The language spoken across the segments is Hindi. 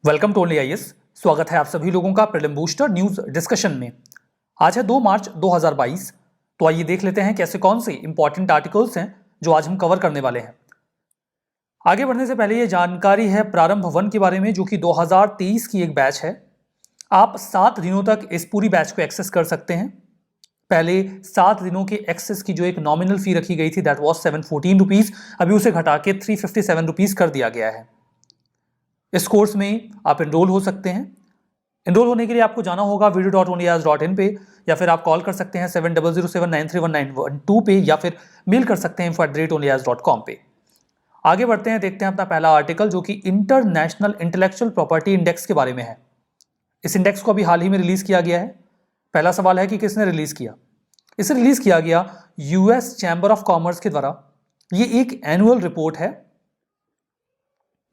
Welcome to only IAS. स्वागत है आप सभी लोगों का प्रीलिम बूस्टर न्यूज डिस्कशन में। आज है 2 मार्च 2022। तो आइए देख लेते हैं कैसे कौन से इंपॉर्टेंट आर्टिकल्स हैं जो आज हम कवर करने वाले हैं। आगे बढ़ने से पहले ये जानकारी है प्रारंभ 1 के बारे में, जो कि 2023 की एक बैच है। आप 7 दिनों तक इस पूरी बैच को एक्सेस कर सकते हैं। पहले 7 दिनों के एक्सेस की जो एक नॉमिनल फी रखी गई थी दैट वाज 714 रुपीज, अभी उसे घटा के 357 रुपीज कर दिया गया है। इस कोर्स में आप एनरोल हो सकते हैं। एनरोल होने के लिए आपको जाना होगा video.onlyas.in पे, या फिर आप कॉल कर सकते हैं 7007931912 पे, या फिर मेल कर सकते हैं info@onlyas.com पे। आगे बढ़ते हैं, देखते हैं अपना पहला आर्टिकल, जो कि इंटरनेशनल इंटेलेक्चुअल प्रॉपर्टी इंडेक्स के बारे में है। इस इंडेक्स को अभी हाल ही में रिलीज किया गया है। पहला सवाल है कि किसने रिलीज किया। इसे रिलीज किया गया यूएस चैम्बर ऑफ कॉमर्स के द्वारा। ये एक एनुअल रिपोर्ट है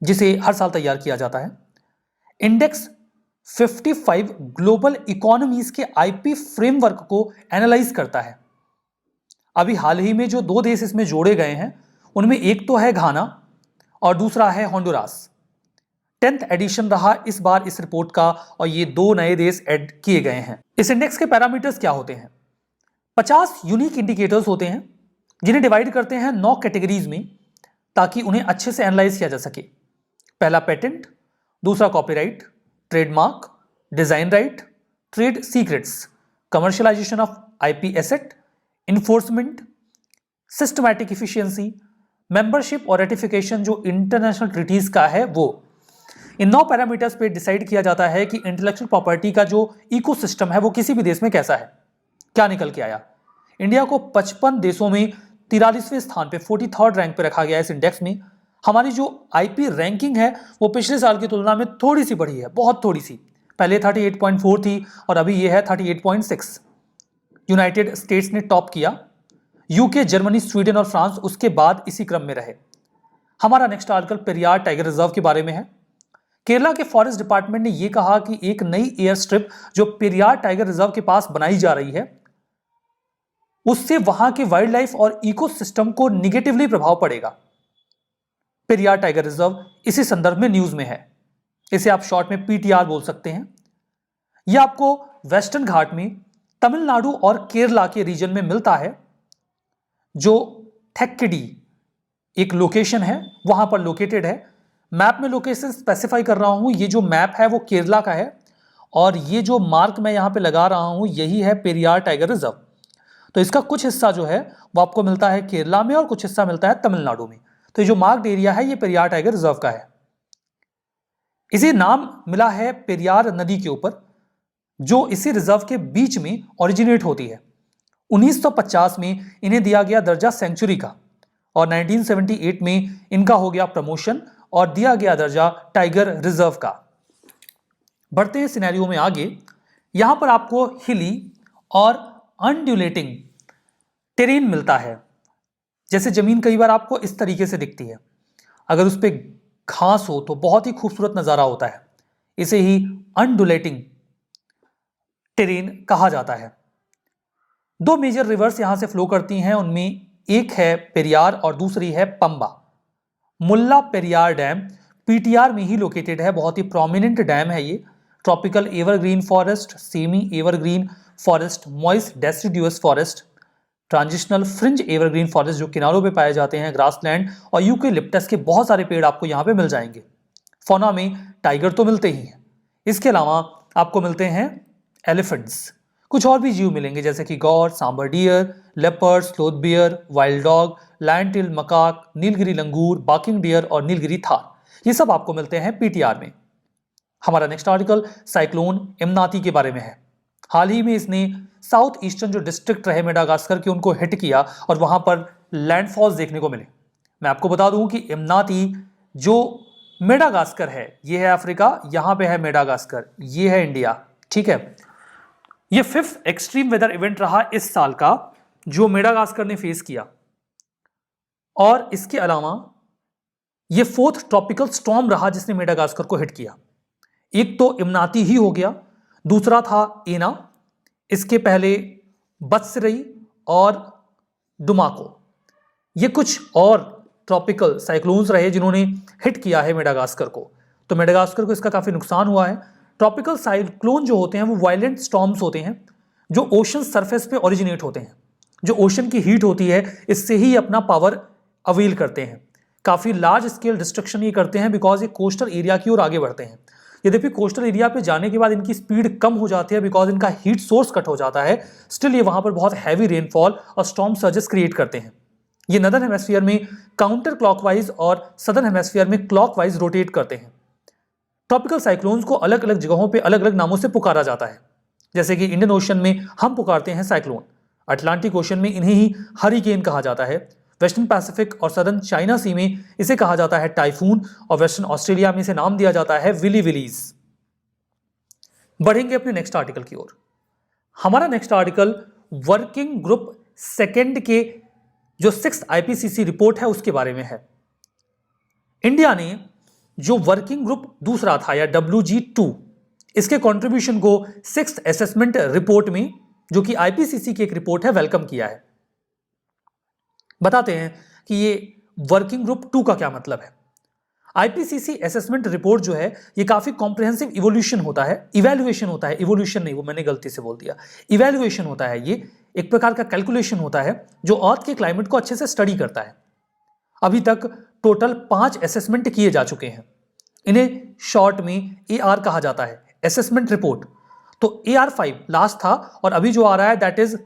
जिसे हर साल तैयार किया जाता है। इंडेक्स 55 ग्लोबल इकोनॉमीज के आईपी फ्रेमवर्क को एनालाइज करता है। अभी हाल ही में जो 2 देश इसमें जोड़े गए हैं, उनमें एक तो है घाना और दूसरा है होंडुरास। 10th एडिशन रहा इस बार इस रिपोर्ट का, और ये 2 नए देश ऐड किए गए हैं। इस इंडेक्स के पैरामीटर्स क्या होते हैं? 50 यूनिक इंडिकेटर्स होते हैं, जिन्हें डिवाइड करते हैं 9 कैटेगरीज में, ताकि उन्हें अच्छे से एनालाइज किया जा सके। पहला पेटेंट, दूसरा copyright, trademark, design right, trade secrets, commercialisation of IP asset, enforcement, systematic efficiency, membership और रेटिफिकेशन जो इंटरनेशनल ट्रीटीज का है वो। इन 9 पैरामीटर्स पे डिसाइड किया जाता है कि इंटेलेक्चुअल प्रॉपर्टी का जो इकोसिस्टम है वो किसी भी देश में कैसा है। क्या निकल के आया? इंडिया को 55 देशों में 43वें स्थान पे 43rd रैंक पे रखा गया है इस इंडेक्स में। हमारी जो आईपी रैंकिंग है वो पिछले साल की तुलना में थोड़ी सी बढ़ी है, बहुत थोड़ी सी। पहले 38.4 थी और अभी ये है 38.6। यूनाइटेड स्टेट्स ने टॉप किया, यूके, जर्मनी, स्वीडन और फ्रांस उसके बाद इसी क्रम में रहे। हमारा next article Periyar tiger reserve के बारे में है। केरला के फॉरेस्ट डिपार्टमेंट ने यह कहा कि एक नई एयर स्ट्रिप जो पेरियार टाइगर रिजर्व के पास बनाई जा रही है, उससे वहां के वाइल्ड लाइफ और इकोसिस्टम को निगेटिवली प्रभाव पड़ेगा। पेरियार टाइगर रिजर्व इसी संदर्भ में न्यूज में है। इसे आप शॉर्ट में पीटीआर बोल सकते हैं। यह आपको वेस्टर्न घाट में तमिलनाडु और केरला के रीजन में मिलता है, जो थेक्केडी एक लोकेशन है, वहां पर लोकेटेड है। मैप में लोकेशन स्पेसिफाई कर रहा हूं। ये जो मैप है वो केरला का है, और ये जो मार्क मैं यहां पे लगा रहा हूं यही है पेरियार टाइगर रिजर्व। तो इसका कुछ हिस्सा जो है वो आपको मिलता है केरला में और कुछ हिस्सा मिलता है तमिलनाडु में। तो ये जो मार्क्ड एरिया है ये पेरियार टाइगर रिजर्व का है। इसे नाम मिला है पेरियार नदी के ऊपर, जो इसी रिजर्व के बीच में ओरिजिनेट होती है। 1950 में इन्हें दिया गया दर्जा सेंचुरी का, और 1978 में इनका हो गया प्रमोशन और दिया गया दर्जा टाइगर रिजर्व का। बढ़ते हैं सिनेरियो में आगे। यहां पर आपको हिली और अनड्यूलेटिंग टेरेन मिलता है। जैसे जमीन कई बार आपको इस तरीके से दिखती है, अगर उस पर घास हो तो बहुत ही खूबसूरत नजारा होता है। इसे ही अनडुलेटिंग टेरेन कहा जाता है। 2 मेजर रिवर्स यहां से फ्लो करती हैं, उनमें एक है पेरियार और दूसरी है पंबा। मुल्ला पेरियार डैम पीटीआर में ही लोकेटेड है। बहुत ही प्रोमिनेंट डैम है ये। Tropical evergreen forest, semi evergreen forest, moist deciduous forest, transitional fringe evergreen forest जो किनारों पे पाए जाते हैं, ग्रासलैंड और यूकेलिप्टस के बहुत सारे पेड़ आपको यहाँ पे मिल जाएंगे। फौना में टाइगर तो मिलते ही हैं, इसके अलावा आपको मिलते हैं एलिफेंट्स, कुछ और भी जीव मिलेंगे जैसे कि gaur, sambar deer, leopard, sloth bear, wild dog, lion tail macaque, Nilgiri langur, barking deer और नीलगिरी थार। ये सब आपको मिलते हैं पीटीआर में। हमारा नेक्स्ट आर्टिकल साइक्लोन इमनाती के बारे में है। हाल ही में इसने साउथ ईस्टर्न जो डिस्ट्रिक्ट रहे मेडागास्कर के उनको हिट किया और वहां पर लैंडफॉल्स देखने को मिले। मैं आपको बता दूं कि इमनाती जो मेडागास्कर है, ये है अफ्रीका, यहां पे है मेडागास्कर, ये है इंडिया, ठीक है। ये 5th एक्सट्रीम वेदर इवेंट रहा इस साल का जो मेडागास्कर ने फेस किया, और इसके अलावा ये 4th ट्रॉपिकल स्टॉर्म रहा जिसने मेडागास्कर को हिट किया। एक तो इमनाती ही हो गया, दूसरा था एना, इसके पहले बत्सरई और डुमाको। ये कुछ और ट्रॉपिकल साइक्लोन्स रहे जिन्होंने हिट किया है मेडागास्कर को। तो मेडागास्कर को इसका काफ़ी नुकसान हुआ है। ट्रॉपिकल साइक्लोन जो होते हैं वो वायलेंट स्टॉर्म्स होते हैं जो ओशन सरफेस पे ओरिजिनेट होते हैं। जो ओशन की हीट होती है इससे ही अपना पावर अवेल करते हैं। काफ़ी लार्ज स्केल डिस्ट्रक्शन ये करते हैं बिकॉज ये कोस्टल एरिया की ओर आगे बढ़ते हैं। यद्यपि कोस्टल एरिया पे जाने के बाद इनकी स्पीड कम हो जाती है बिकॉज इनका हीट सोर्स कट हो जाता है, स्टिल ये वहां पर बहुत हैवी रेनफॉल और स्टॉर्म सर्जेस क्रिएट करते हैं। ये नदर्न हेमिस्फीयर में काउंटर क्लॉकवाइज और सदर्न हेमिस्फीयर में क्लॉकवाइज रोटेट करते हैं। ट्रॉपिकल साइक्लोन्स को अलग अलग जगहों पे अलग अलग नामों से पुकारा जाता है। जैसे कि इंडियन ओशन में हम पुकारते हैं साइक्लोन, अटलांटिक ओशन में इन्हें ही हरिकेन कहा जाता है, वेस्टर्न पैसिफिक और सदर्न चाइना सी में इसे कहा जाता है टाइफून और वेस्टर्न ऑस्ट्रेलिया में इसे नाम दिया जाता है विली विलीज। बढ़ेंगे अपने नेक्स्ट आर्टिकल की ओर। हमारा next article working group second के जो 6th आईपीसीसी रिपोर्ट है उसके बारे में है। इंडिया ने जो वर्किंग ग्रुप दूसरा था या WG2 इसके कंट्रीब्यूशन को 6th असेसमेंट रिपोर्ट में, जो कि आईपीसीसी की एक रिपोर्ट है, वेलकम किया है। बताते हैं कि ये वर्किंग ग्रुप 2 का क्या मतलब है। आईपीसीसी असेसमेंट रिपोर्ट जो है ये काफी कॉम्प्रिहेंसिव इवोल्यूशन होता है, इवैल्यूएशन होता है, इवोल्यूशन नहीं, वो मैंने गलती से बोल दिया, इवैल्यूएशन होता है। ये एक प्रकार का कैलकुलेशन होता है जो अर्थ के क्लाइमेट को अच्छे से स्टडी करता है। अभी तक टोटल 5 असेसमेंट किए जा चुके हैं। इन्हें शॉर्ट में AR कहा जाता है, असेसमेंट रिपोर्ट। तो AR5 लास्ट था और अभी जो आ रहा है दैट इज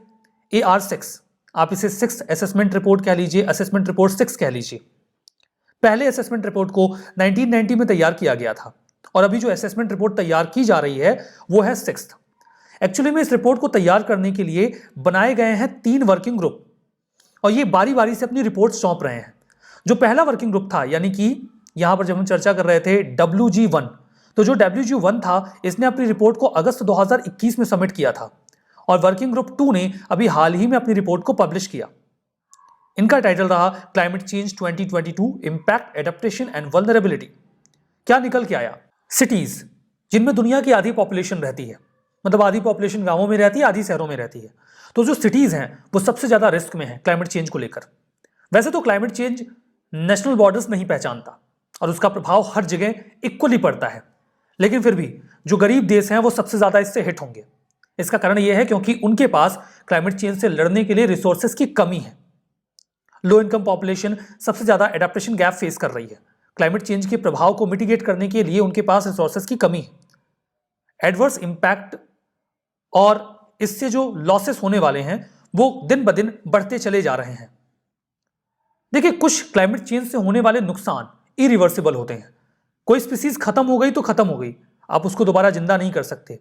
AR6। आप इसे 6th असेसमेंट रिपोर्ट कह लीजिए, असेसमेंट रिपोर्ट 6 कह लीजिए। पहले असेसमेंट रिपोर्ट को 1990 में तैयार किया गया था और अभी जो असेसमेंट रिपोर्ट तैयार की जा रही है वो है 6th। एक्चुअली में इस रिपोर्ट को तैयार करने के लिए बनाए गए हैं 3 वर्किंग ग्रुप और ये बारी बारी से अपनी रिपोर्ट सौंप रहे हैं। जो पहला वर्किंग ग्रुप था, यानी कि यहां पर जब हम चर्चा कर रहे थे WG1, तो जो WG1 था इसने अपनी रिपोर्ट को अगस्त 2021 में सबमिट किया था और वर्किंग ग्रुप 2 ने अभी हाल ही में अपनी रिपोर्ट को पब्लिश किया। इनका टाइटल रहा climate change 2022 impact, adaptation and vulnerability. क्या निकल के आया? सिटीज जिनमें दुनिया की आधी पॉपुलेशन रहती है, मतलब आधी पॉपुलेशन गांवों में रहती है, आधी शहरों में रहती है, तो जो सिटीज हैं वो सबसे ज्यादा रिस्क में है क्लाइमेट चेंज को लेकर। वैसे तो क्लाइमेट चेंज नेशनल बॉर्डर्स नहीं पहचानता और उसका प्रभाव हर जगह इक्वली पड़ता है, लेकिन फिर भी जो गरीब देश हैं वो सबसे ज्यादा इससे हिट होंगे। इसका कारण यह है क्योंकि उनके पास क्लाइमेट चेंज से लड़ने के लिए रिसोर्सेज की कमी है। लो इनकम पॉपुलेशन सबसे ज्यादा एडेप्टेशन गैप फेस कर रही है। क्लाइमेट चेंज के प्रभाव को मिटिगेट करने के लिए उनके पास रिसोर्सेज की कमी है। एडवर्स इंपैक्ट और इससे जो लॉसेस होने वाले हैं वो दिन ब दिन बढ़ते चले जा रहे हैं। देखिए, कुछ क्लाइमेट चेंज से होने वाले नुकसान इरिवर्सिबल होते हैं। कोई स्पीसीज खत्म हो गई तो खत्म हो गई, आप उसको दोबारा जिंदा नहीं कर सकते,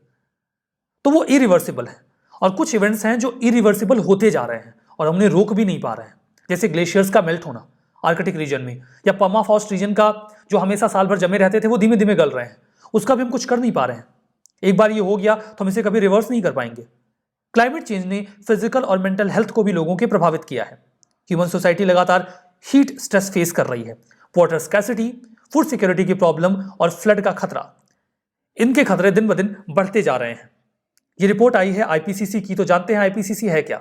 तो वो इरिवर्सिबल है। और कुछ इवेंट्स हैं जो इरिवर्सिबल होते जा रहे हैं और हमने रोक भी नहीं पा रहे हैं, जैसे ग्लेशियर्स का मेल्ट होना आर्कटिक रीजन में, या पर्माफ्रॉस्ट रीजन का जो हमेशा साल भर जमे रहते थे वो धीमे धीमे गल रहे हैं, उसका भी हम कुछ कर नहीं पा रहे हैं। एक बार ये हो गया तो हम इसे कभी रिवर्स नहीं कर पाएंगे। क्लाइमेट चेंज ने फिजिकल और मेंटल हेल्थ को भी लोगों के प्रभावित किया है। ह्यूमन सोसाइटी लगातार हीट स्ट्रेस फेस कर रही है। वाटर स्कैसिटी, फूड सिक्योरिटी की प्रॉब्लम और फ्लड का खतरा, इनके खतरे दिन ब दिन बढ़ते जा रहे हैं। ये रिपोर्ट आई है आईपीसीसी की, तो जानते हैं आईपीसीसी है क्या।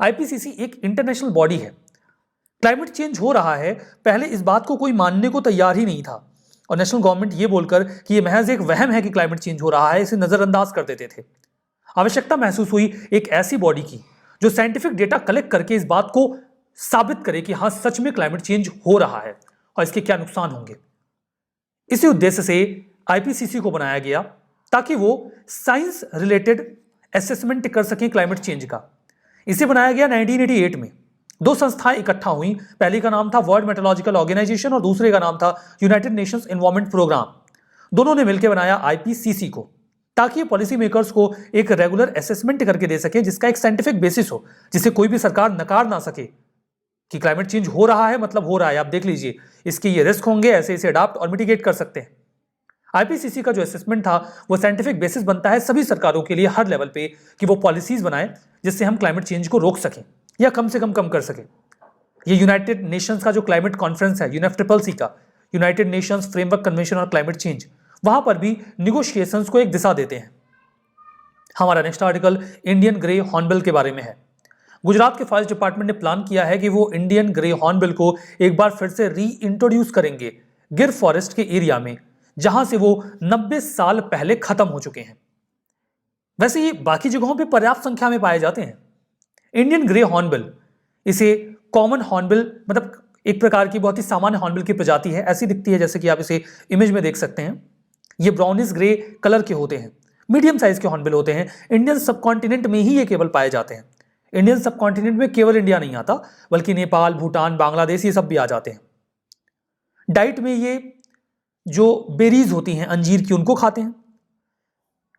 आईपीसीसी एक इंटरनेशनल बॉडी है। क्लाइमेट चेंज हो रहा है, पहले इस बात को कोई मानने को तैयार ही नहीं था और नेशनल गवर्नमेंट ये बोलकर कि ये महज एक वहम है कि क्लाइमेट चेंज हो रहा है, इसे नजरअंदाज कर देते थे। आवश्यकता महसूस हुई एक ऐसी बॉडी की जो साइंटिफिक डेटा कलेक्ट करके इस बात को साबित करे कि हाँ, सच में क्लाइमेट चेंज हो रहा है और इसके क्या नुकसान होंगे। इसी उद्देश्य से आईपीसीसी को बनाया गया ताकि वो साइंस रिलेटेड असेसमेंट कर सकें क्लाइमेट चेंज का। इसे बनाया गया 1988 में। 2 संस्थाएं इकट्ठा हुई, पहली का नाम था वर्ल्ड मेट्रोलॉजिकल ऑर्गेनाइजेशन और दूसरे का नाम था यूनाइटेड नेशंस एनवायरनमेंट प्रोग्राम। दोनों ने मिलकर बनाया आईपीसीसी को ताकि पॉलिसी मेकर्स को एक रेगुलर असेसमेंट करके दे सके जिसका एक साइंटिफिक बेसिस हो, जिसे कोई भी सरकार नकार ना सके कि क्लाइमेट चेंज हो रहा है मतलब हो रहा है, आप देख लीजिए इसके ये रिस्क होंगे, ऐसे इसे अडॉप्ट और मिटिगेट कर सकते हैं। आईपीसीसी का जो असेसमेंट था वो साइंटिफिक बेसिस बनता है सभी सरकारों के लिए हर लेवल पे कि वो पॉलिसीज बनाए जिससे हम क्लाइमेट चेंज को रोक सकें या कम से कम कर सकें। ये यूनाइटेड नेशंस का जो क्लाइमेट कॉन्फ्रेंस है, UNFCCC का, United Nations framework convention on climate change, वहां पर भी निगोशिएशंस को एक दिशा देते हैं। हमारा next article Indian grey hornbill के बारे में है। गुजरात के फॉरेस्ट डिपार्टमेंट ने प्लान किया है कि वो इंडियन ग्रे हॉर्नबिल को एक बार फिर से री इंट्रोड्यूस करेंगे गिर फॉरेस्ट के एरिया में, जहां से वो 90 साल पहले खत्म हो चुके हैं। वैसे ये बाकी जगहों पे पर्याप्त संख्या में पाए जाते हैं। इंडियन ग्रे हॉर्नबिल, इसे कॉमन हॉर्नबिल, मतलब एक प्रकार की बहुत ही सामान्य हॉर्नबिल की प्रजाति है। ऐसी दिखती है जैसे कि आप इसे इमेज में देख सकते हैं। ये ब्राउनिश ग्रे कलर के होते हैं, मीडियम साइज के हॉर्नबिल होते हैं। इंडियन सबकॉन्टिनेंट में ही ये केवल पाए जाते हैं। इंडियन सबकॉन्टिनेंट में केवल इंडिया नहीं आता, बल्कि नेपाल, भूटान, बांग्लादेश ये सब भी आ जाते हैं। डाइट में ये जो बेरीज होती हैं अंजीर की, उनको खाते हैं।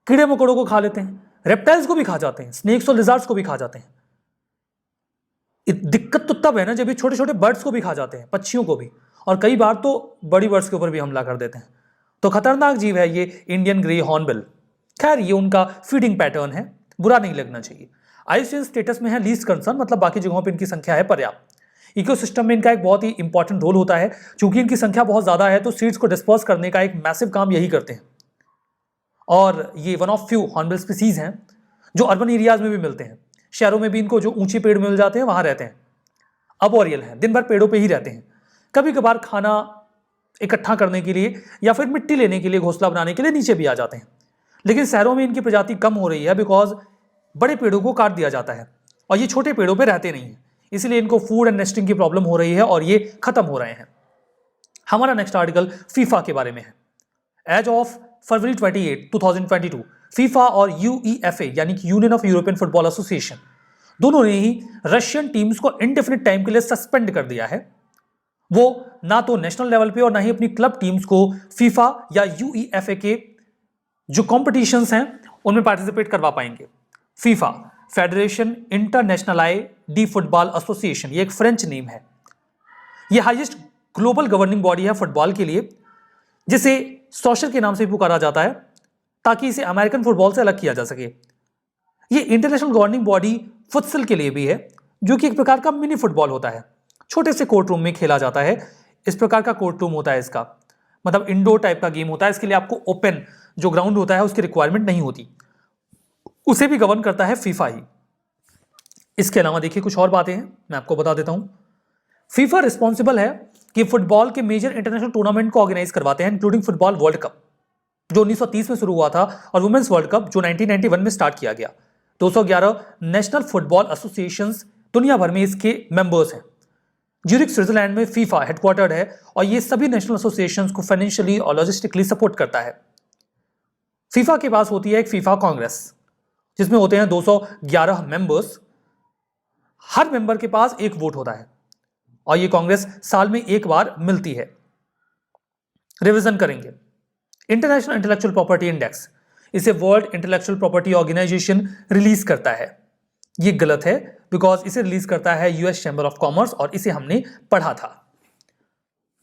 कीड़े मकोड़ों को खा लेते हैं, रेप्टाइल्स को भी खा जाते हैं, स्नेक्स और लिजार्ड्स को भी खा जाते हैं। दिक्कत तो तब है ना जब ये छोटे छोटे बर्ड्स को भी खा जाते हैं, पक्षियों को भी, और कई बार तो बड़ी बर्ड्स के ऊपर भी हमला कर देते हैं। तो खतरनाक जीव है ये इंडियन ग्रे हॉर्नबिल। खैर ये उनका फीडिंग पैटर्न है, बुरा नहीं लगना चाहिए। आईयूसीएन स्टेटस में है लीस्ट कंसर्न, मतलब बाकी जगहों पर इनकी संख्या है पर्याप्त। इकोसिस्टम में इनका एक बहुत ही इंपॉर्टेंट रोल होता है। चूंकि इनकी संख्या बहुत ज्यादा है तो सीड्स को डिस्पर्स करने का एक मैसिव काम यही करते हैं। और ये one of few hornbill species हैं जो अर्बन एरियाज में भी मिलते हैं। शहरों में भी इनको जो ऊंचे पेड़ मिल जाते हैं वहां रहते हैं। अर्बोरियल हैं, दिन भर पेड़ों पे ही रहते हैं। कभी कभार खाना इकट्ठा करने के लिए या फिर मिट्टी लेने के लिए, घोंसला बनाने के लिए नीचे भी आ जाते हैं। लेकिन शहरों में इनकी प्रजाति कम हो रही है बिकॉज बड़े पेड़ों को काट दिया जाता है और ये छोटे पेड़ों पे रहते नहीं है, इसलिए इनको फूड एंड नेस्टिंग की प्रॉब्लम हो रही है और ये खत्म हो रहे हैं। हमारा नेक्स्ट आर्टिकल फीफा के बारे में है। एज ऑफ फरवरी 28, 2022 फीफा और यूईएफए यानी कि union of European football association दोनों ने ही रशियन टीम्स को इंडेफिनिट टाइम के लिए सस्पेंड कर दिया है। वो ना तो नेशनल लेवल पे और ना ही अपनी क्लब टीम्स को फीफा या यूईएफए के जो कॉम्पिटिशंस हैं उनमें पार्टिसिपेट करवा पाएंगे। FIFA, federation international D football association, ये एक फ्रेंच नेम है। ये हाईएस्ट ग्लोबल गवर्निंग बॉडी है फुटबॉल के लिए, जिसे सोशल के नाम से पुकारा जाता है ताकि इसे अमेरिकन फुटबॉल से अलग किया जा सके। ये इंटरनेशनल गवर्निंग बॉडी फुटसल के लिए भी है, जो कि एक प्रकार का मिनी फुटबॉल होता है। छोटे से कोर्ट रूम में खेला जाता है। इस प्रकार का कोर्ट रूम होता है इसका, मतलब इंडोर टाइप का गेम होता है। इसके लिए आपको ओपन जो ग्राउंड होता है उसकी रिक्वायरमेंट नहीं होती। उसे भी गवर्न करता है फीफा ही। इसके अलावा देखिए कुछ और बातें हैं, मैं आपको बता देता हूं। फीफा रिस्पॉन्सिबल है कि फुटबॉल के मेजर इंटरनेशनल टूर्नामेंट को ऑर्गेनाइज करवाते हैं, इंक्लूडिंग फुटबॉल वर्ल्ड कप जो 1930 में शुरू हुआ था और वुमेन्स वर्ल्ड कप जो 1991 में स्टार्ट किया गया। 211 नेशनल फुटबॉल एसोसिएशंस दुनिया भर में इसके मेंबर्स हैं। ज्यूरिख स्विट्जरलैंड में फीफा हेडक्वार्टर्ड है और ये सभी नेशनल एसोसिएशंस को फाइनेंशियली और लॉजिस्टिकली सपोर्ट करता है। फीफा के पास होती है एक फीफा कांग्रेस जिसमें होते हैं 211 मेंबर्स। हर मेंबर के पास एक वोट होता है और ये कांग्रेस साल में एक बार मिलती है। रिवीजन करेंगे। इंटरनेशनल इंटेलेक्चुअल प्रॉपर्टी इंडेक्स, इसे World Intellectual Property Organization release करता है। ये गलत है बिकॉज इसे रिलीज करता है यूएस चैम्बर ऑफ कॉमर्स और इसे हमने पढ़ा था।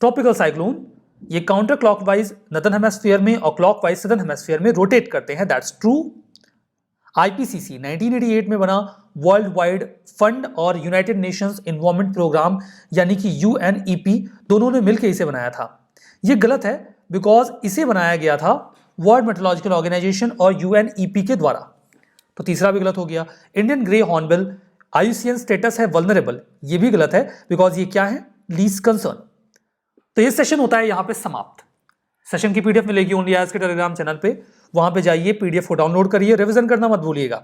ट्रॉपिकल साइक्लोन, ये काउंटर क्लॉकवाइज नॉर्दर्न हेमिस्फीयर में और क्लॉकवाइज सदर्न हेमिस्फीयर में रोटेट करते हैं, दैट्स ट्रू। आईपीसीसी 1988 में बना वर्ल्ड वाइड फंड और यूनाइटेड नेशंस एनवायरनमेंट प्रोग्राम यानी कि यूएनईपी दोनों ने मिलकर इसे बनाया था। ये गलत है बिकॉज इसे बनाया गया था वर्ल्ड मेट्रोलॉजिकल ऑर्गेनाइजेशन और यूएनईपी के द्वारा। तो तीसरा भी गलत हो गया। Indian grey hornbill IUCN status है वल्नरेबल, ये भी गलत है बिकॉज ये क्या है, लीस्ट कंसर्न। तो ये सेशन होता है यहां पे समाप्त। सेशन की पीडीएफ मिलेगी ओनली आज के टेलीग्राम चैनल पे, वहां पे जाइए, पीडीएफ को डाउनलोड करिए, रिवीजन करना मत भूलिएगा।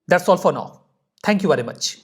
That's all for now, thank you very much.